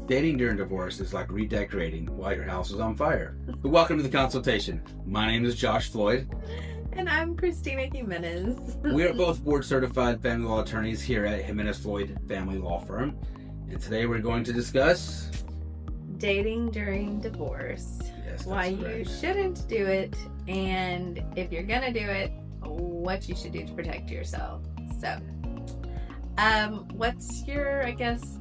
Dating during divorce is like redecorating while your house is on fire. But welcome to the Consultation. My name is Josh Floyd. And I'm Christina Jimenez. We are both board-certified family law attorneys here at Jimenez Floyd Family Law Firm. And today we're going to discuss... dating during divorce. Yes, why correct. You shouldn't do it, and if you're gonna do it, what you should do to protect yourself. So, what's your,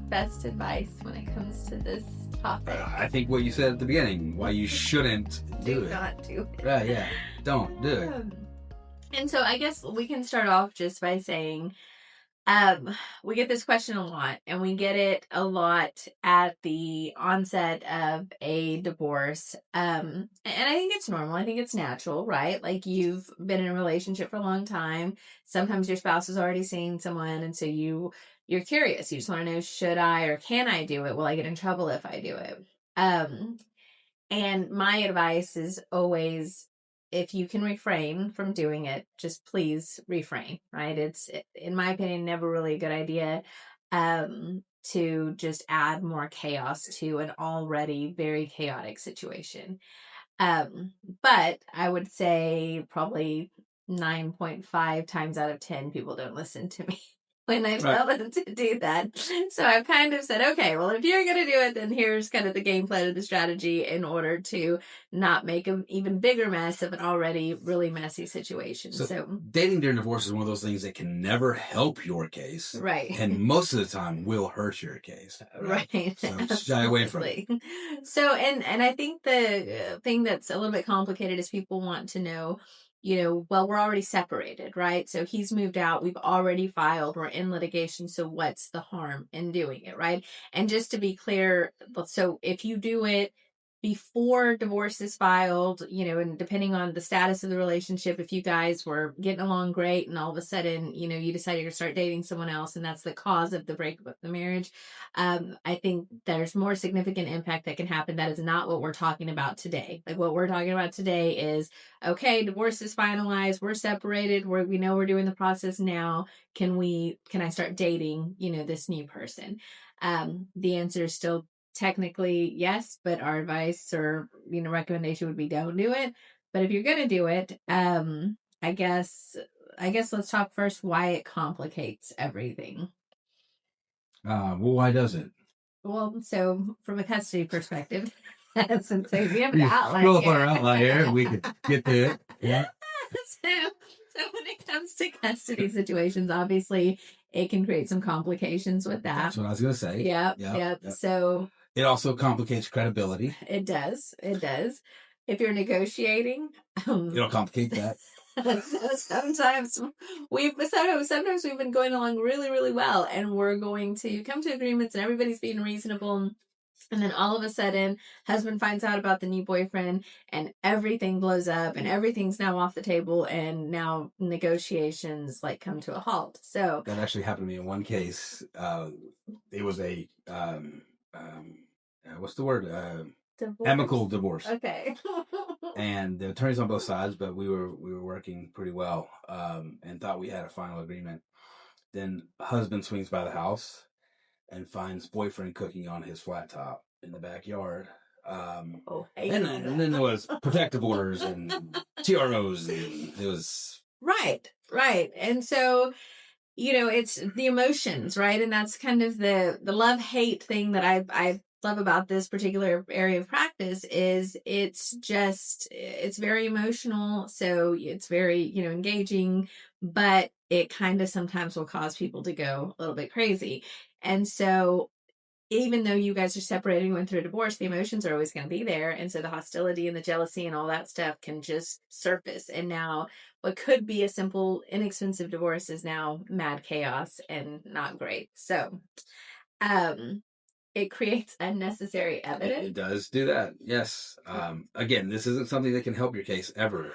best advice when it comes to this topic? I think what you said at the beginning, why you shouldn't do it. Not do it. Right, yeah. Don't do it. And so I guess we can start off just by saying, we get this question a lot, and we get it a lot at the onset of a divorce. And I think it's normal. I think it's natural, right? Like, you've been in a relationship for a long time. Sometimes your spouse is already seeing someone, and so you're curious. You just want to know, should I or can I do it? Will I get in trouble if I do it? And my advice is always, if you can refrain from doing it, just please refrain, right? It's, in my opinion, never really a good idea to just add more chaos to an already very chaotic situation. But I would say probably 9.5 times out of 10 people don't listen to me when I tell them to do that. So I've kind of said, okay, well, if you're going to do it, then here's kind of the game plan and the strategy in order to not make an even bigger mess of an already really messy situation. So dating during divorce is one of those things that can never help your case. Right. And most of the time will hurt your case. Right. So shy away from it. So, and I think the thing that's a little bit complicated is people want to know, well, we're already separated, right? So he's moved out. We've already filed. We're in litigation. So what's the harm in doing it, right? And just to be clear, so if you do it before divorce is filed, and depending on the status of the relationship, if you guys were getting along great and all of a sudden, you decided to start dating someone else and that's the cause of the breakup of the marriage, I think there's more significant impact that can happen. That is not what we're talking about today. Like, what we're talking about today is, okay, divorce is finalized. We're separated. We know we're doing the process now. Can I start dating, this new person? The answer is still technically yes, but our advice or recommendation would be don't do it. But if you're gonna do it, I guess let's talk first why it complicates everything. Well, why does it? Well, so from a custody perspective, since we have an outline Scroll up on our outline here, we could get to it. Yeah. So when it comes to custody situations, obviously it can create some complications with that. That's what I was gonna say. Yep. So it also complicates credibility. It does. If you're negotiating, it'll complicate that. Sometimes we've been going along really, really well, and we're going to come to agreements, and everybody's being reasonable. And then all of a sudden, husband finds out about the new boyfriend, and everything blows up, and everything's now off the table, and now negotiations come to a halt. So that actually happened to me in one case. It was a what's the word? Divorce? Amicable divorce. Okay. And the attorneys on both sides, but we were working pretty well, and thought we had a final agreement. Then husband swings by the house and finds boyfriend cooking on his flat top in the backyard. And then there was protective orders and TROs, and it was right. And so, it's the emotions, right? And that's kind of the love-hate thing that I love about this particular area of practice is it's very emotional. So it's very, engaging, but it kind of sometimes will cause people to go a little bit crazy. And so even though you guys are separated and went through a divorce, the emotions are always going to be there. And so the hostility and the jealousy and all that stuff can just surface. And now what could be a simple, inexpensive divorce is now mad chaos and not great. So, it creates unnecessary evidence. It does do that. Yes. Again, this isn't something that can help your case ever.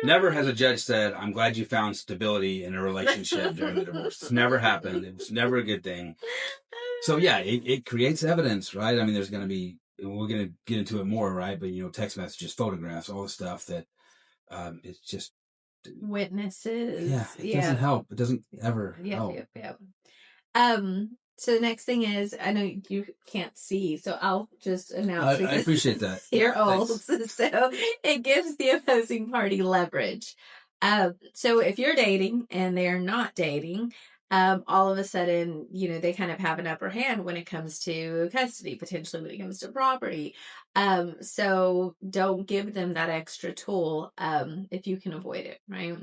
Never has a judge said, "I'm glad you found stability in a relationship during the divorce." It's never happened. It was never a good thing. So yeah, it creates evidence, right? I mean, there's going to be, we're going to get into it more, right? But text messages, photographs, all the stuff that it's just witnesses. Yeah, it doesn't help. It doesn't ever help. Yep. So the next thing is, I know you can't see, so I'll just announce I appreciate that. You're old, Thanks. so it gives the opposing party leverage. So if you're dating and they're not dating, all of a sudden, they kind of have an upper hand when it comes to custody, potentially when it comes to property. So don't give them that extra tool, if you can avoid it, right?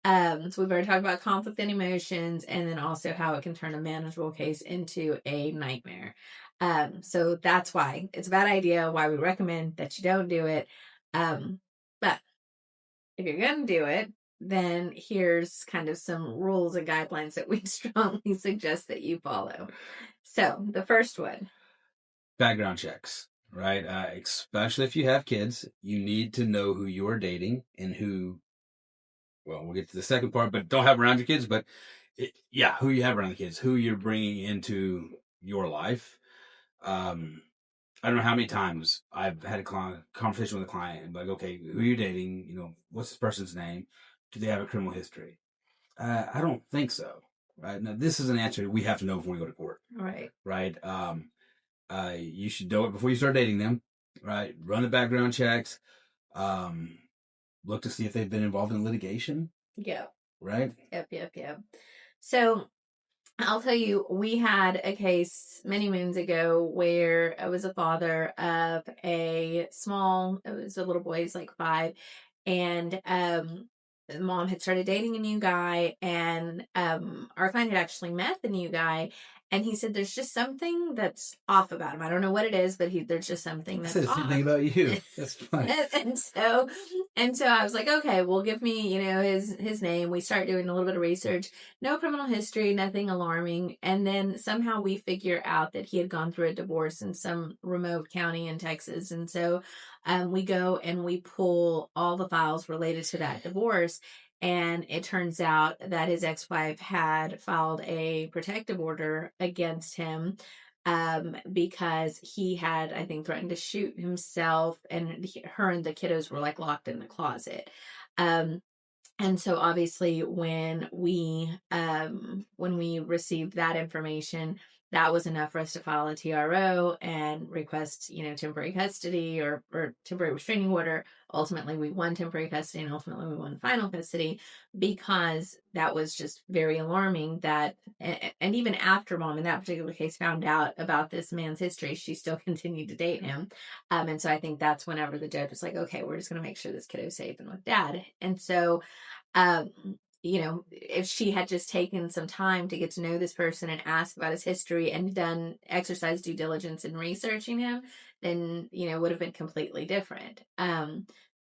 So we've already talked about conflict and emotions, and then also how it can turn a manageable case into a nightmare. So that's why it's a bad idea, why we recommend that you don't do it. But if you're going to do it, then here's kind of some rules and guidelines that we strongly suggest that you follow. So the first one, Background checks, right? Especially if you have kids, you need to know who you're dating and who, well, we'll get to the second part, but don't have around your kids, but who you have around the kids, who you're bringing into your life. I don't know how many times I've had a conversation with a client and like, okay, who are you dating? What's this person's name? Do they have a criminal history? I don't think so. Right now, this is an answer we have to know before we go to court. right? Right. You should know it before you start dating them. Right. Run the background checks. Um, Look to see if they've been involved in litigation. Yep. Right. Yep. So I'll tell you, we had a case many moons ago where I was a father of it was a little boy, he's like 5, and the mom had started dating a new guy, and our client had actually met the new guy, and he said there's just something that's off about him. I don't know what it is, but there's just something I that's said the same off. thing about you. That's funny. and so I was like, okay, well, give me, his name. We start doing a little bit of research. No criminal history, nothing alarming. And then somehow we figure out that he had gone through a divorce in some remote county in Texas. And so we go and we pull all the files related to that divorce. And it turns out that his ex-wife had filed a protective order against him, because he had, I think, threatened to shoot himself, and her and the kiddos were like locked in the closet. And so obviously when we received that information, that was enough for us to file a TRO and request, temporary custody or temporary restraining order. Ultimately, we won temporary custody, and ultimately we won final custody, because that was just very alarming that, and even after mom in that particular case found out about this man's history, she still continued to date him. And so I think that's whenever the judge was like, okay, we're just going to make sure this kiddo's safe and with dad. And so um, if she had just taken some time to get to know this person and ask about his history and done exercise due diligence in researching him, then, it would have been completely different.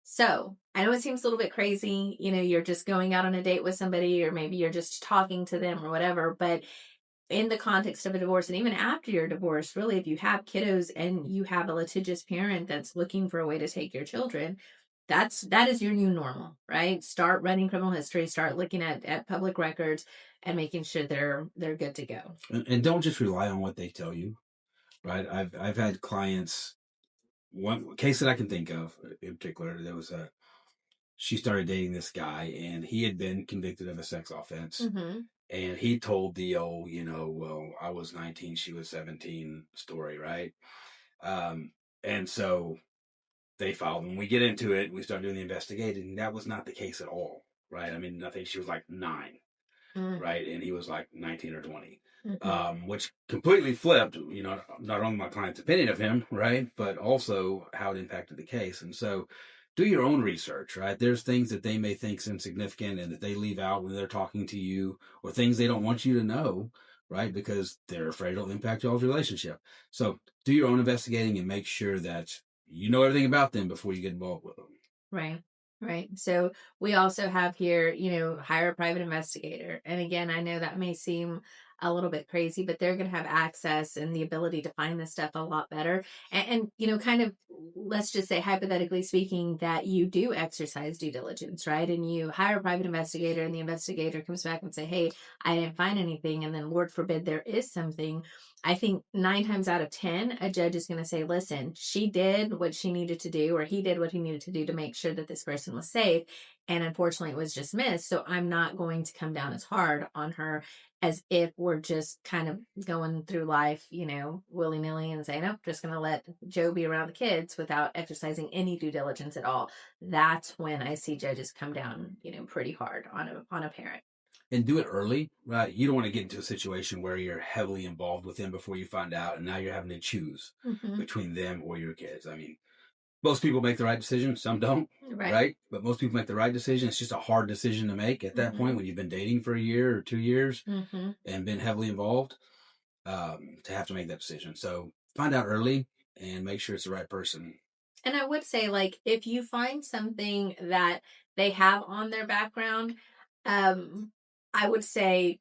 So I know it seems a little bit crazy, you're just going out on a date with somebody, or maybe you're just talking to them or whatever, but in the context of a divorce, and even after your divorce, really, if you have kiddos and you have a litigious parent that's looking for a way to take your children, that is your new normal, right? Start running criminal history, start looking at public records, and making sure they're good to go. And don't just rely on what they tell you. Right. I've had clients. One case that I can think of in particular, she started dating this guy, and he had been convicted of a sex offense. Mm-hmm. And he told the old, well, I was 19, she was 17 story, right? And so they filed. When we get into it, we start doing the investigating. That was not the case at all, right? I mean, I think she was like 9, right? And he was like 19 or 20. Which completely flipped, not only my client's opinion of him, right, but also how it impacted the case. And so do your own research, right? There's things that they may think is insignificant and that they leave out when they're talking to you, or things they don't want you to know, right, because they're afraid it'll impact y'all's relationship. So do your own investigating and make sure that you know everything about them before you get involved with them. Right. Right. So we also have here, hire a private investigator. And again, I know that may seem a little bit crazy, but they're going to have access and the ability to find this stuff a lot better. And kind of let's just say, hypothetically speaking, that you do exercise due diligence, right? And you hire a private investigator, and the investigator comes back and say, hey, I didn't find anything. And then Lord forbid there is something. I think 9 times out of 10, a judge is going to say, listen, she did what she needed to do, or he did what he needed to do to make sure that this person was safe. And unfortunately, it was just missed. So I'm not going to come down as hard on her as if we're just kind of going through life, willy nilly and saying, oh, just going to let Joe be around the kids without exercising any due diligence at all. That's when I see judges come down, pretty hard on a parent. And do it early, right? You don't want to get into a situation where you're heavily involved with them before you find out, and now you're having to choose between them or your kids. I mean, most people make the right decision, some don't, right? But most people make the right decision. It's just a hard decision to make at that point when you've been dating for a year or 2 years and been heavily involved, to have to make that decision. So find out early and make sure it's the right person. And I would say, if you find something that they have on their background, I would say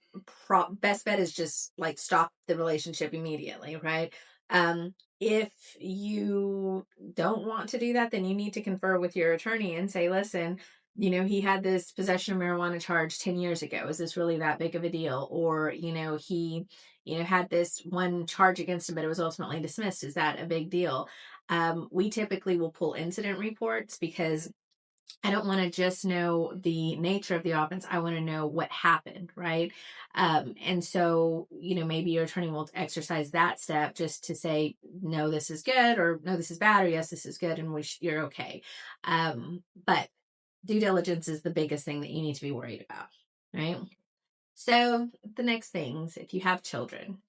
best bet is just stop the relationship immediately, right? If you don't want to do that, then you need to confer with your attorney and say, listen, he had this possession of marijuana charge 10 years ago. Is this really that big of a deal? Or, he, had this one charge against him, but it was ultimately dismissed. Is that a big deal? We typically will pull incident reports because I don't want to just know the nature of the offense. I want to know what happened, right? And so, maybe your attorney will exercise that step just to say, no, this is good, or no, this is bad, or yes, this is good, and you're okay. But due diligence is the biggest thing that you need to be worried about, right? So the next things, if you have children,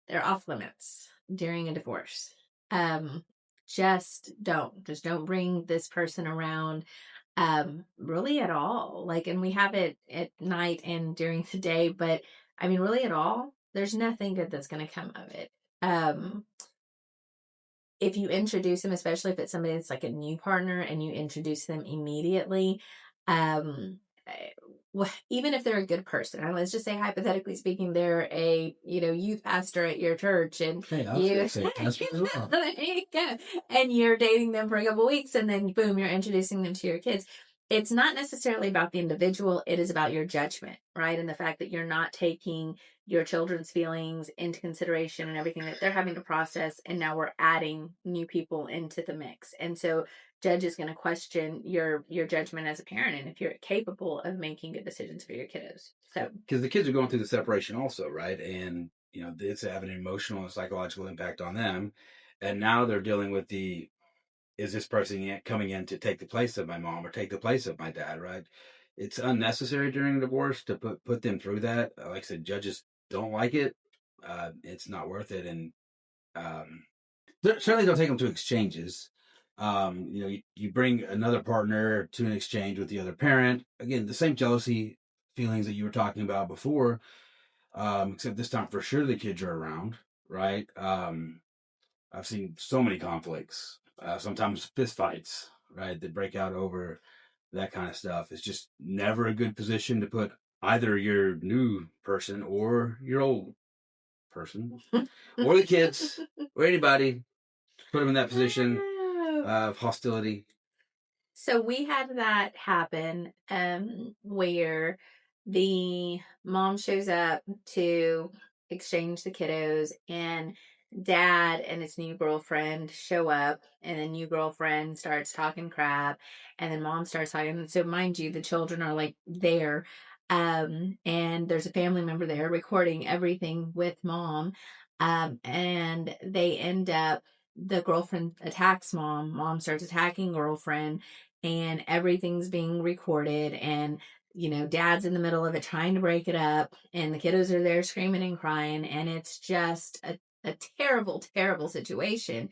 they're off limits during a divorce. Just don't bring this person around really at all. And we have it at night and during the day, but I mean, really at all, there's nothing good that's going to come of it. If you introduce them, especially if it's somebody that's like a new partner and you introduce them immediately, even if they're a good person, and let's just say hypothetically speaking, they're a youth pastor at your church, and there you go, and you're dating them for a couple weeks, and then boom, you're introducing them to your kids. It's not necessarily about the individual; it is about your judgment, right? And the fact that you're not taking your children's feelings into consideration and everything that they're having to process, and now we're adding new people into the mix, and so judge is going to question your judgment as a parent and if you're capable of making good decisions for your kiddos. So because the kids are going through the separation also, right? And it's having an emotional and psychological impact on them, and now they're dealing with is this person coming in to take the place of my mom or take the place of my dad, right? It's unnecessary during a divorce to put them through that. Like I said, judges don't like it. It's not worth it, and certainly don't take them to exchanges. You bring another partner to an exchange with the other parent. Again, the same jealousy feelings that you were talking about before, except this time for sure the kids are around, right? I've seen so many conflicts, sometimes fist fights, right, that break out over that kind of stuff. It's just never a good position to put either your new person or your old person or the kids or anybody, put them in that position of hostility. So we had that happen where the mom shows up to exchange the kiddos, and dad and his new girlfriend show up, and the new girlfriend starts talking crap, and then mom starts talking. So mind you, the children are there, and there's a family member there recording everything with mom, and they end up, the girlfriend attacks mom starts attacking girlfriend, and everything's being recorded, and dad's in the middle of it trying to break it up, and the kiddos are there screaming and crying, and it's just a terrible, terrible situation.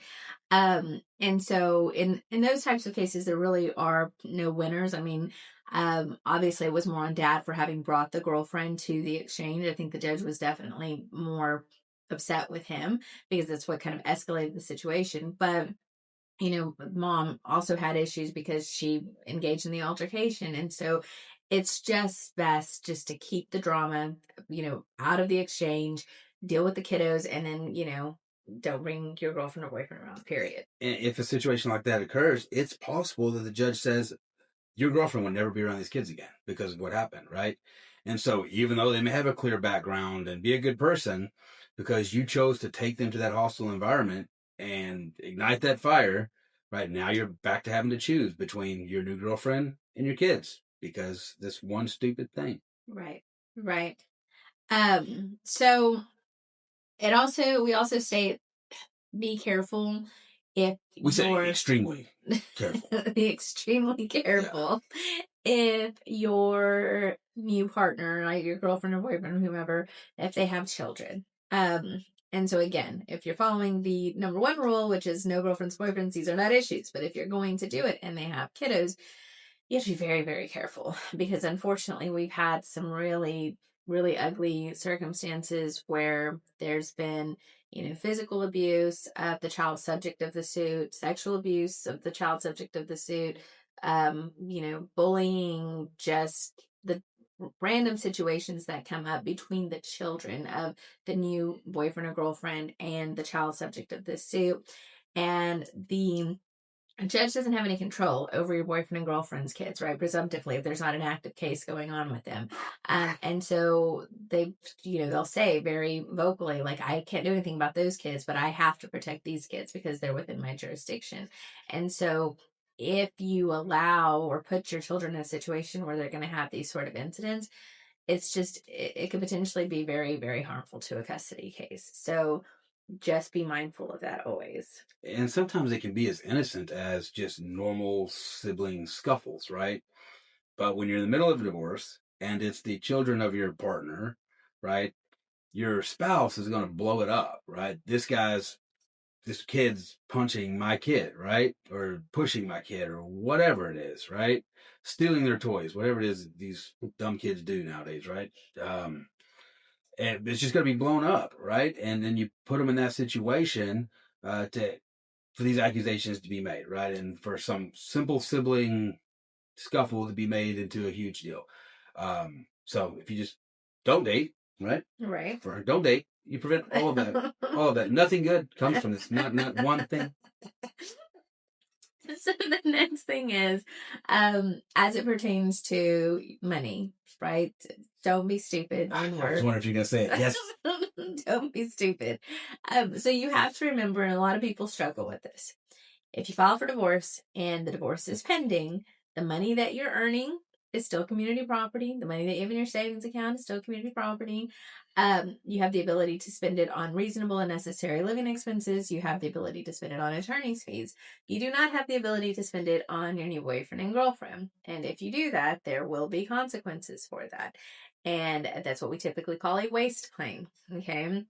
And so in those types of cases, there really are no winners. I mean, obviously it was more on dad for having brought the girlfriend to the exchange. I think the judge was definitely more upset with him because that's what kind of escalated the situation. But mom also had issues because she engaged in the altercation. And so it's just best just to keep the drama, out of the exchange, deal with the kiddos, and then, don't bring your girlfriend or boyfriend around, period. And if a situation like that occurs, it's possible that the judge says, your girlfriend will never be around these kids again because of what happened, right? And so even though they may have a clear background and be a good person, because you chose to take them to that hostile environment and ignite that fire, right now you're back to having to choose between your new girlfriend and your kids because this one stupid thing. Right. Right. So we also say be careful if We say you're extremely careful. be extremely careful if your new partner, like your girlfriend or boyfriend, whomever, if they have children. And so again, if you're following the number one rule, which is no girlfriends, boyfriends, these are not issues. But if you're going to do it and they have kiddos, you have to be very, very careful because unfortunately we've had some really, really ugly circumstances where there's been, physical abuse of the child subject of the suit, sexual abuse of the child subject of the suit, bullying, just the random situations that come up between the children of the new boyfriend or girlfriend and the child subject of this suit. And the judge doesn't have any control over your boyfriend and girlfriend's kids, right? Presumptively, if there's not an active case going on with them. And so they'll say very vocally, like, I can't do anything about those kids, but I have to protect these kids because they're within my jurisdiction. And so if you allow or put your children in a situation where they're going to have these sort of incidents, it could potentially be very, very harmful to a custody case. So just be mindful of that always. And sometimes it can be as innocent as just normal sibling scuffles, right? But when you're in the middle of a divorce and it's the children of your partner, right? Your spouse is going to blow it up, right? This kid's punching my kid, right? Or pushing my kid or whatever it is, right? Stealing their toys, whatever it is these dumb kids do nowadays, right? And it's just going to be blown up, right? And then you put them in that situation for these accusations to be made, right? And for some simple sibling scuffle to be made into a huge deal. So if you just don't date, right? Right. Don't date. You prevent all of that. All of that. Nothing good comes from this. Not one thing. So the next thing is, as it pertains to money, right? Don't be stupid. I was wondering if you're gonna say it. Yes. Don't be stupid. So you have to remember, and a lot of people struggle with this. If you file for divorce and the divorce is pending, the money that you're earning is still community property. The money that you have in your savings account is still community property. You have the ability to spend it on reasonable and necessary living expenses. You have the ability to spend it on attorney's fees. You do not have the ability to spend it on your new boyfriend and girlfriend. And if you do that, there will be consequences for that. And that's what we typically call a waste claim. Okay.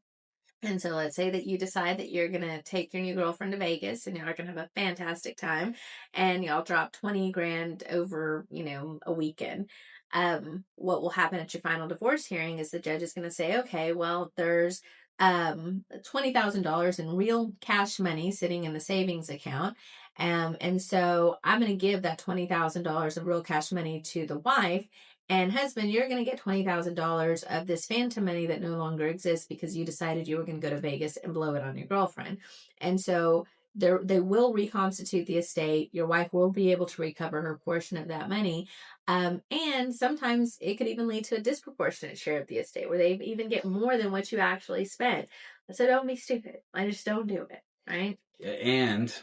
And so let's say that you decide that you're going to take your new girlfriend to Vegas and y'all are going to have a fantastic time and y'all drop 20 grand over, a weekend. What will happen at your final divorce hearing is the judge is going to say, okay, well, there's $20,000 in real cash money sitting in the savings account. And so I'm going to give that $20,000 of real cash money to the wife. And husband, you're going to get $20,000 of this phantom money that no longer exists because you decided you were going to go to Vegas and blow it on your girlfriend. And so they will reconstitute the estate. Your wife will be able to recover her portion of that money. And sometimes it could even lead to a disproportionate share of the estate where they even get more than what you actually spent. So don't be stupid. I just don't do it. Right. And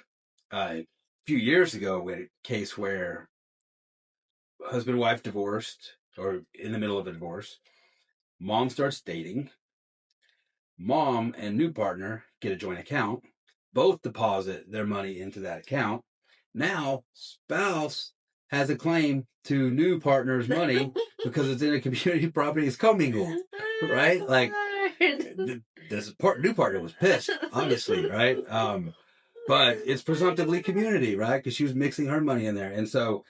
a few years ago, we had a case where husband and wife divorced or in the middle of a divorce. Mom starts dating. Mom and new partner get a joint account. Both deposit their money into that account. Now, spouse has a claim to new partner's money because it's in a community property. It's commingled, right? Like new partner was pissed, obviously, right? But it's presumptively community, right? Because she was mixing her money in there, and so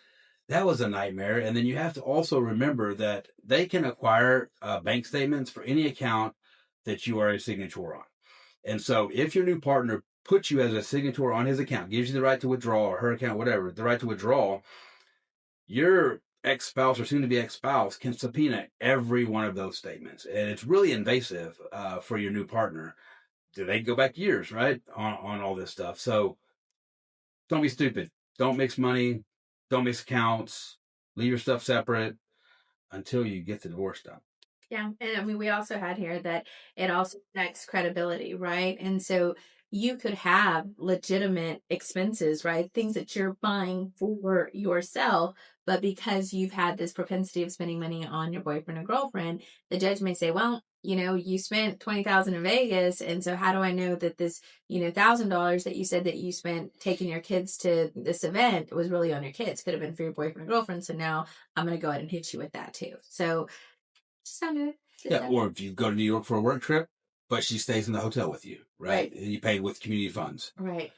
that was a nightmare. And then you have to also remember that they can acquire bank statements for any account that you are a signature on. And so if your new partner puts you as a signature on his account, gives you the right to withdraw, or her account, whatever, the right to withdraw, your ex-spouse or soon-to-be ex-spouse can subpoena every one of those statements. And it's really invasive for your new partner. they go back years, right? On all this stuff. So don't be stupid. Don't mix money. Don't mix accounts. Leave your stuff separate until you get the divorce done. Yeah. And I mean, we also had here that it also affects credibility, right? And so you could have legitimate expenses, right? Things that you're buying for yourself, but because you've had this propensity of spending money on your boyfriend or girlfriend, the judge may say, well, you spent 20,000 in Vegas. And so how do I know that this, $1,000 that you said that you spent taking your kids to this event was really on your kids? Could have been for your boyfriend or girlfriend. So now I'm going to go ahead and hit you with that too. So, just don't do it. Yeah, or if you go to New York for a work trip, but she stays in the hotel with you, right? And you pay with community funds. Right.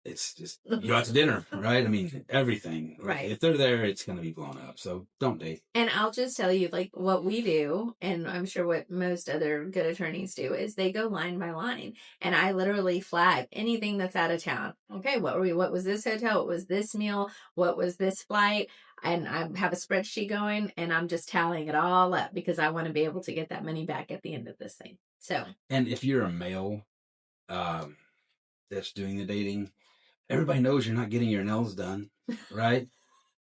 It's just, you go out to dinner, right? I mean, everything. Right. If they're there, it's going to be blown up. So don't date. And I'll just tell you, like, what we do, and I'm sure what most other good attorneys do, is they go line by line. And I literally flag anything that's out of town. Okay, what was this hotel? What was this meal? What was this flight? And I have a spreadsheet going, and I'm just tallying it all up because I want to be able to get that money back at the end of this thing. So, and if you're a male that's doing the dating, everybody knows you're not getting your nails done, right?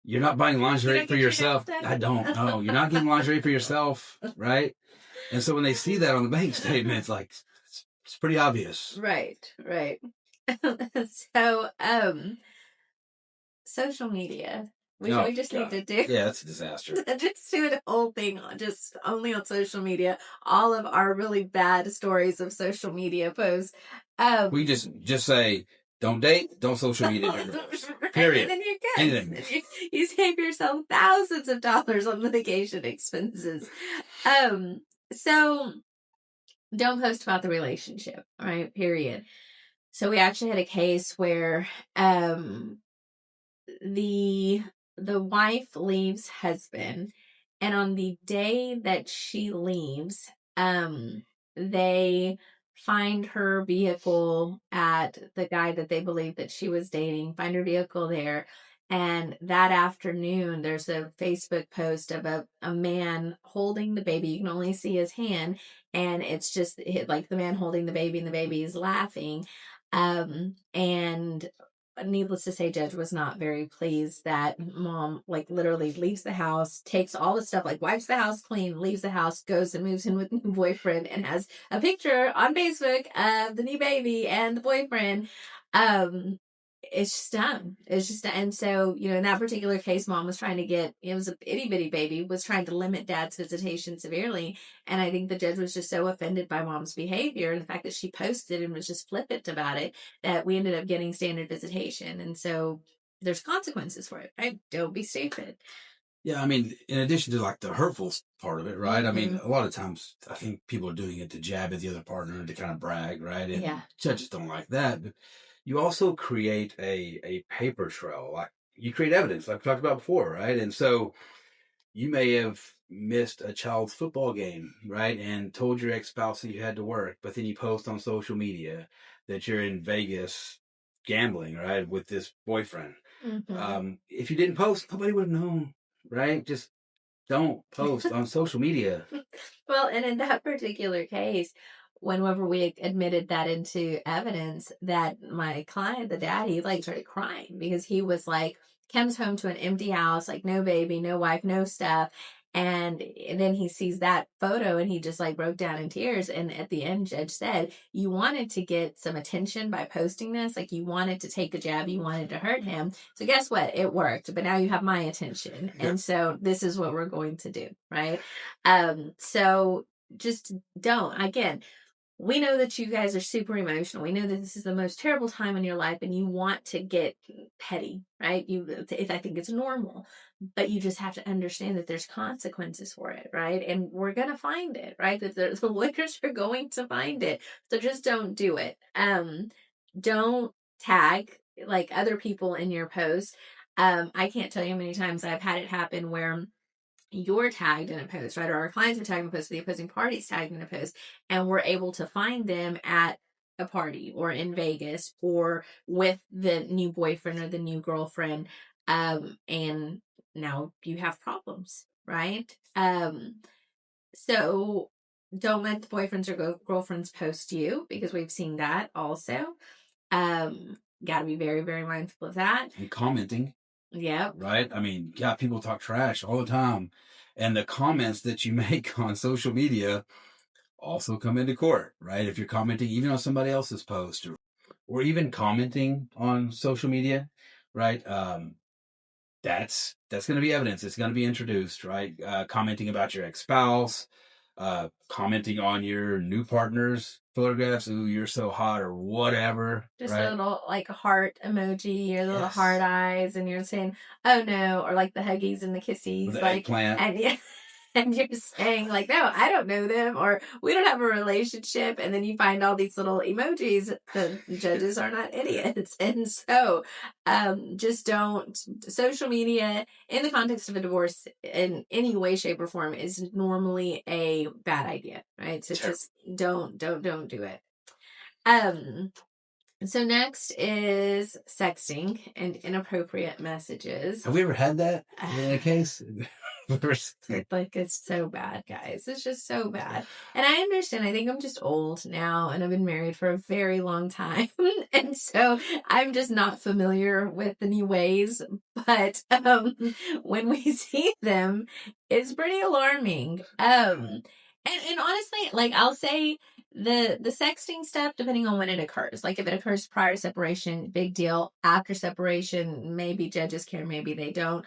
You're not buying lingerie for yourself. I don't know. You're not getting lingerie for yourself, right? And so when they see that on the bank statement, it's like, it's pretty obvious. Right. So, social media. We just need to do. Yeah, that's a disaster. Just do the whole thing just only on social media. All of our really bad stories of social media posts. We just say, don't date, don't social media divorce. Period. And then you're good. You save yourself thousands of dollars on litigation expenses. So don't post about the relationship, right? Period. So we actually had a case where the wife leaves husband, and on the day that she leaves, they find her vehicle at the guy that they believe that she was dating, find her vehicle there. And that afternoon, there's a Facebook post of a man holding the baby. You can only see his hand, and it's just like the man holding the baby, and the baby is laughing. And needless to say, Judge was not very pleased that mom like literally leaves the house, takes all the stuff, like wipes the house clean, leaves the house, goes and moves in with the boyfriend, and has a picture on Facebook of the new baby and the boyfriend. It's just dumb. And so, in that particular case, mom was trying to it was a itty bitty baby, was trying to limit dad's visitation severely. And I think the judge was just so offended by mom's behavior and the fact that she posted and was just flippant about it that we ended up getting standard visitation. And so there's consequences for it, right? Don't be stupid. Yeah, I mean, in addition to like the hurtful part of it, right? I mean, a lot of times I think people are doing it to jab at the other partner and to kind of brag, right? And judges don't like that. But you also create a paper trail. Like you create evidence, like we talked about before, right? And so you may have missed a child's football game, right? And told your ex-spouse that you had to work, but then you post on social media that you're in Vegas gambling, right, with this boyfriend. If you didn't post, nobody would have known, right? Just don't post on social media. Well, and in that particular case, whenever we admitted that into evidence, that my client, the dad, he like started crying because he was like, comes home to an empty house, like no baby, no wife, no stuff. And then he sees that photo and he just like broke down in tears. And at the end, Judge said, you wanted to get some attention by posting this. Like you wanted to take a jab, you wanted to hurt him. So guess what? It worked. But now you have my attention. Yeah. And so this is what we're going to do. Right. So just don't. Again, we know that you guys are super emotional. We know that this is the most terrible time in your life and you want to get petty, right? I think it's normal, but you just have to understand that there's consequences for it, right? And we're going to find it, right? That the lawyers are going to find it. So just don't do it. Don't tag like other people in your posts. I can't tell you how many times I've had it happen where you're tagged in a post, right? Or our clients are tagged in a post, the opposing party's tagged in a post, and we're able to find them at a party or in Vegas or with the new boyfriend or the new girlfriend. And now you have problems, right? So Don't let the boyfriends or girlfriends post you, because we've seen that also. Got to be very, very mindful of that. And commenting. Yep. Right? I mean, yeah, people talk trash all the time. And the comments that you make on social media also come into court, right? If you're commenting even on somebody else's post or even commenting on social media, right? That's going to be evidence. It's going to be introduced, right? Commenting about your ex-spouse, commenting on your new partner's photographs. Ooh, you're so hot or whatever, Just a right? little like heart emoji or little Yes. heart eyes, and you're saying, "Oh no," or like the huggies and the kissies, The like, eggplant. and yeah, and you're saying like, "No, I don't know them," or "We don't have a relationship," and then you find all these little emojis. The judges are not idiots, and so just don't. Social media in the context of a divorce in any way, shape, or form is normally a bad idea, right? So Terrible. just don't do it. Um, so next is sexting and inappropriate messages. Have we ever had that in a case? Like, it's so bad, guys. It's just so bad. And I understand. I think I'm just old now, and I've been married for a very long time. And so I'm just not familiar with the new ways. But when we see them, it's pretty alarming. And honestly, like, I'll say the sexting stuff, depending on when it occurs. Like, if it occurs prior to separation, big deal. After separation, maybe judges care, maybe they don't.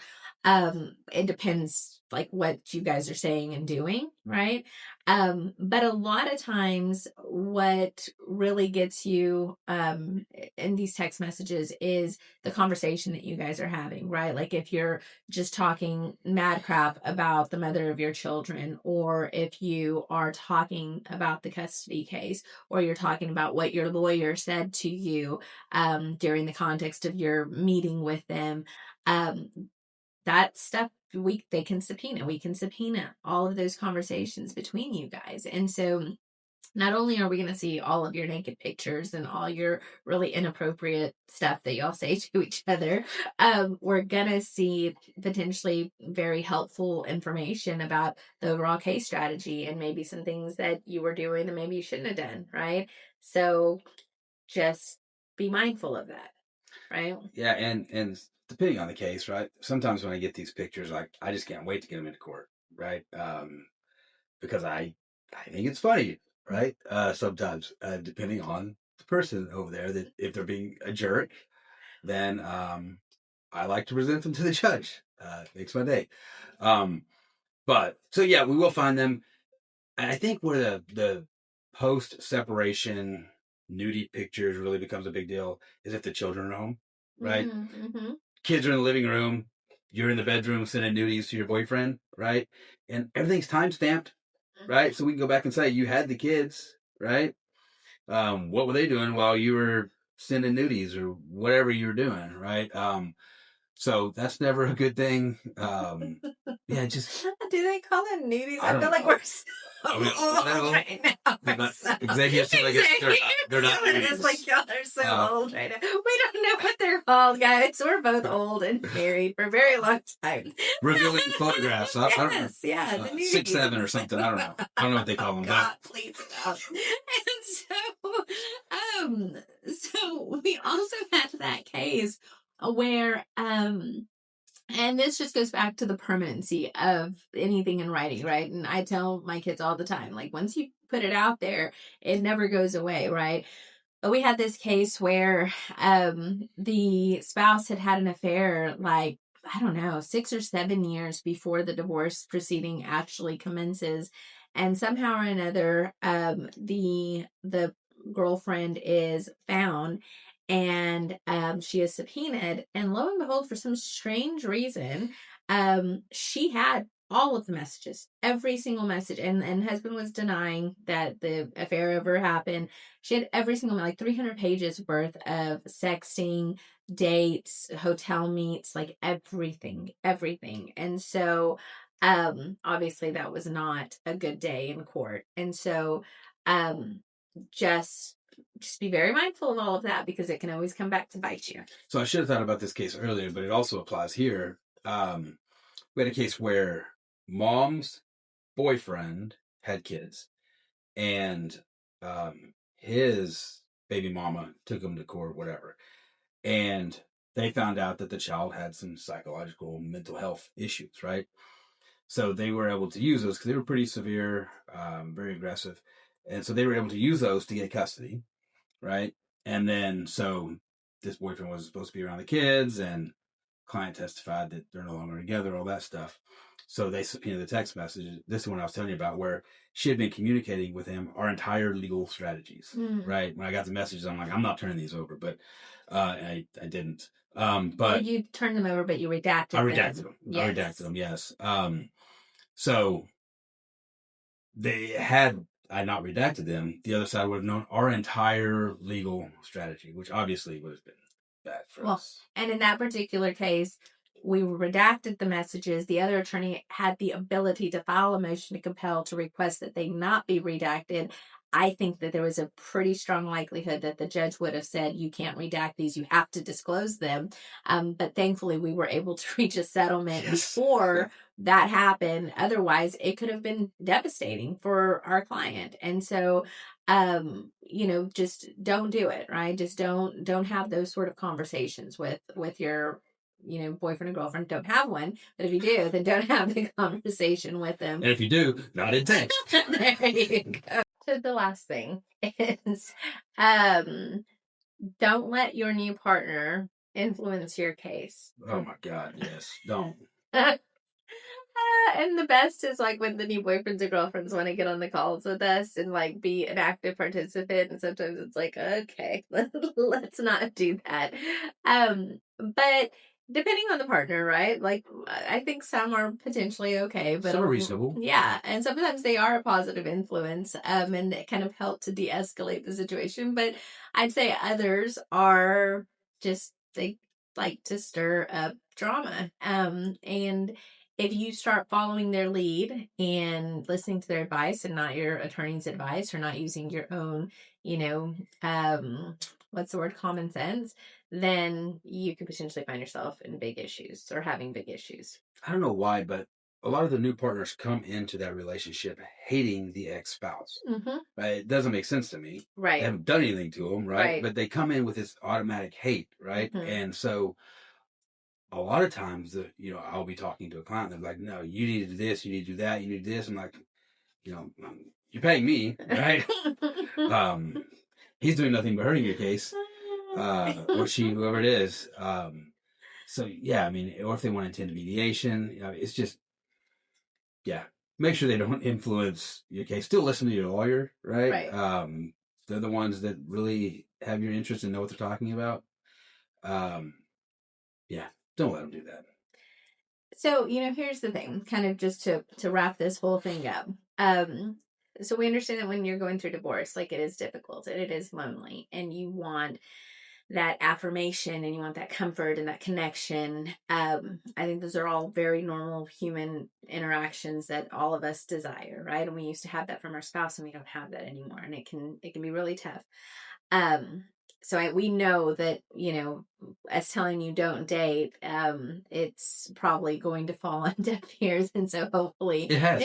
It depends like what you guys are saying and doing, right? But a lot of times what really gets you in these text messages is the conversation that you guys are having, right? Like, if you're just talking mad crap about the mother of your children, or if you are talking about the custody case, or you're talking about what your lawyer said to you during the context of your meeting with them. um, that stuff, they can subpoena. We can subpoena all of those conversations between you guys. And so not only are we going to see all of your naked pictures and all your really inappropriate stuff that y'all say to each other, we're going to see potentially very helpful information about the overall case strategy and maybe some things that you were doing and maybe you shouldn't have done, right? So just be mindful of that, right? Yeah, and depending on the case, right? Sometimes when I get these pictures, like I just can't wait to get them into court, right? Because I think it's funny, right? Sometimes, depending on the person over there, that if they're being a jerk, then I like to present them to the judge. Makes my day. But so yeah, we will find them. And I think where the post separation nudie pictures really becomes a big deal is if the children are home, right? Mm-hmm. Kids are in the living room, you're in the bedroom sending nudies to your boyfriend, right? And everything's time stamped, right? So we can go back and say you had the kids, right? What were they doing while you were sending nudies or whatever you were doing, right? So that's never a good thing. Yeah, just Do they call them nudies? I I feel don't like know. we're so I mean, old right now. they're not, So, Xavier seems like they're not it's nudies. like y'all are so old right now. We don't know what they're called, guys. We're both old and married for a very long time. Revealing photographs. I don't know. Yes, yeah, the nudies. 6'7" or something. I don't know. I don't know what they call them. God, please stop. And so we also had that case where and this just goes back to the permanency of anything in writing, right? And I tell my kids all the time, like, once you put it out there, it never goes away, right? But we had this case where the spouse had an affair, like, I don't know, 6 or 7 years before the divorce proceeding actually commences. And somehow or another, the girlfriend is found, and she is subpoenaed. And lo and behold, for some strange reason, she had all of the messages, every single message. And husband was denying that the affair ever happened. She had every single, like, 300 pages worth of sexting, dates, hotel meets, like everything, everything. And so, obviously that was not a good day in court. And so, um, just be very mindful of all of that, because it can always come back to bite you. So I should have thought about this case earlier, but it also applies here. We had a case where mom's boyfriend had kids, and his baby mama took him to court, whatever, and they found out that the child had some psychological mental health issues, right? So they were able to use those because they were pretty severe, very aggressive, and so they were able to use those to get custody, right? And then so this boyfriend was supposed to be around the kids, and client testified that they're no longer together, all that stuff. So they subpoenaed the text messages. This is one I was telling you about, where she had been communicating with him our entire legal strategies. Right? When I got the messages, I'm like, I'm not turning these over, but I didn't. But you turned them over, but you redacted them. I redacted them. Yes. I redacted them. Yes. So they had I not redacted them, the other side would have known our entire legal strategy, which obviously would have been bad for us. And in that particular case, we redacted the messages. The other attorney had the ability to file a motion to compel to request that they not be redacted. I think that there was a pretty strong likelihood that the judge would have said, you can't redact these, you have to disclose them. But thankfully, we were able to reach a settlement before that happened. Otherwise, it could have been devastating for our client. And so, just don't do it, right? Just don't have those sort of conversations with your boyfriend or girlfriend. Don't have one, but if you do, then don't have the conversation with them. And if you do, not in text. There you go. So the last thing is don't let your new partner influence your case. Oh my God, yes. Don't. And the best is like when the new boyfriends or girlfriends want to get on the calls with us and like be an active participant. And sometimes it's like, okay, let's not do that. But depending on the partner, right? Like I think some are potentially okay, but some are reasonable. Yeah. And sometimes they are a positive influence, and they kind of help to de-escalate the situation. But I'd say others are just, they like to stir up drama. And if you start following their lead and listening to their advice and not your attorney's advice, or not using your own, what's the word, common sense, then you could potentially find yourself in big issues or having big issues. I don't know why, but a lot of the new partners come into that relationship hating the ex-spouse. Right? It doesn't make sense to me. Right. They haven't done anything to them, right? But they come in with this automatic hate, right? And so a lot of times, I'll be talking to a client. They're like, "No, you need to do this. You need to do that. You need to do this." I'm like, you're paying me, right? He's doing nothing but hurting your case, or she, whoever it is. So yeah, I mean, or if they want to attend mediation, it's just, yeah, make sure they don't influence your case. Still listen to your lawyer, right? They're the ones that really have your interest and know what they're talking about. Yeah, don't let them do that. So, here's the thing, kind of just to wrap this whole thing up. So we understand that when you're going through divorce, like, it is difficult and it is lonely, and you want that affirmation and you want that comfort and that connection. I think those are all very normal human interactions that all of us desire, right? And we used to have that from our spouse, and we don't have that anymore, and it can be really tough. So we know that, as telling you don't date, it's probably going to fall on deaf ears. And so hopefully it has.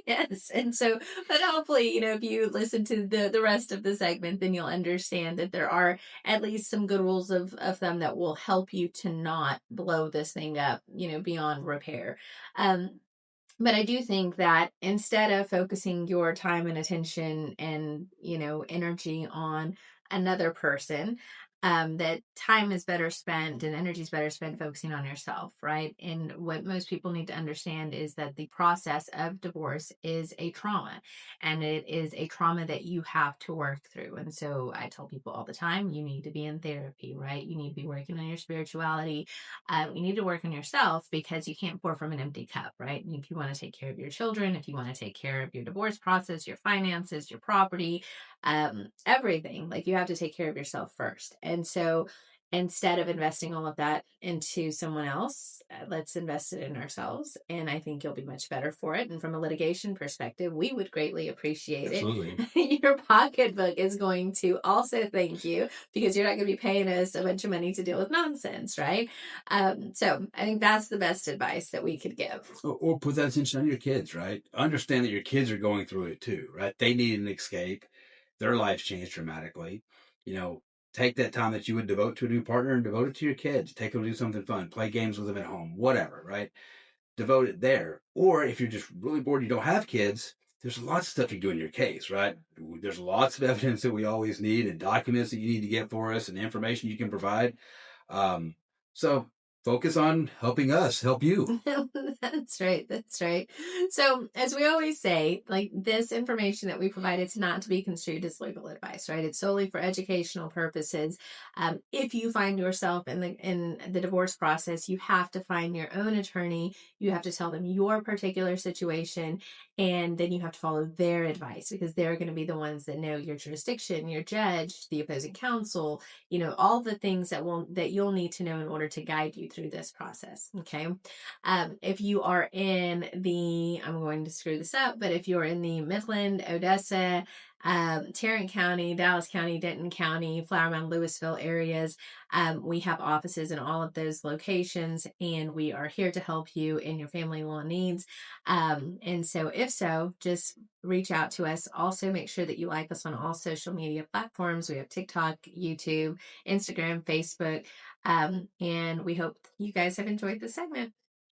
Yes. And so, but hopefully, if you listen to the rest of the segment, then you'll understand that there are at least some good rules of thumb that will help you to not blow this thing up, beyond repair. But I do think that instead of focusing your time and attention and, energy on another person, that time is better spent and energy is better spent focusing on yourself, right? And what most people need to understand is that the process of divorce is a trauma, and it is a trauma that you have to work through. And so I tell people all the time, you need to be in therapy, right? You need to be working on your spirituality. You need to work on yourself, because you can't pour from an empty cup, right? And if you want to take care of your children, if you want to take care of your divorce process, your finances, your property, everything, like, you have to take care of yourself first. And so instead of investing all of that into someone else, let's invest it in ourselves. And I think you'll be much better for it. And from a litigation perspective, we would greatly appreciate Absolutely. it. Your pocketbook is going to also thank you, because you're not going to be paying us a bunch of money to deal with nonsense, right? So I think that's the best advice that we could give. Or put that attention on your kids, right? Understand that your kids are going through it too, right? They need an escape. Their lives changed dramatically. You know, take that time that you would devote to a new partner and devote it to your kids. Take them to do something fun, play games with them at home, whatever, right? Devote it there. Or if you're just really bored, you don't have kids, there's lots of stuff you do in your case, right? There's lots of evidence that we always need, and documents that you need to get for us, and information you can provide. So focus on helping us help you. That's right. That's right. So, as we always say, like, this information that we provide, it's not to be construed as legal advice, right? It's solely for educational purposes. If you find yourself in the divorce process, you have to find your own attorney. You have to tell them your particular situation, and then you have to follow their advice, because they're going to be the ones that know your jurisdiction, your judge, the opposing counsel, all the things that you'll need to know in order to guide you through this process. Okay. If you are in I'm going to screw this up, but if you're in the Midland, Odessa, Tarrant County, Dallas County, Denton County, Flower Mound, Louisville areas, we have offices in all of those locations, and we are here to help you in your family law needs. And so, if so, just reach out to us. Also, make sure that you like us on all social media platforms. We have TikTok, YouTube, Instagram, Facebook. And we hope you guys have enjoyed this segment.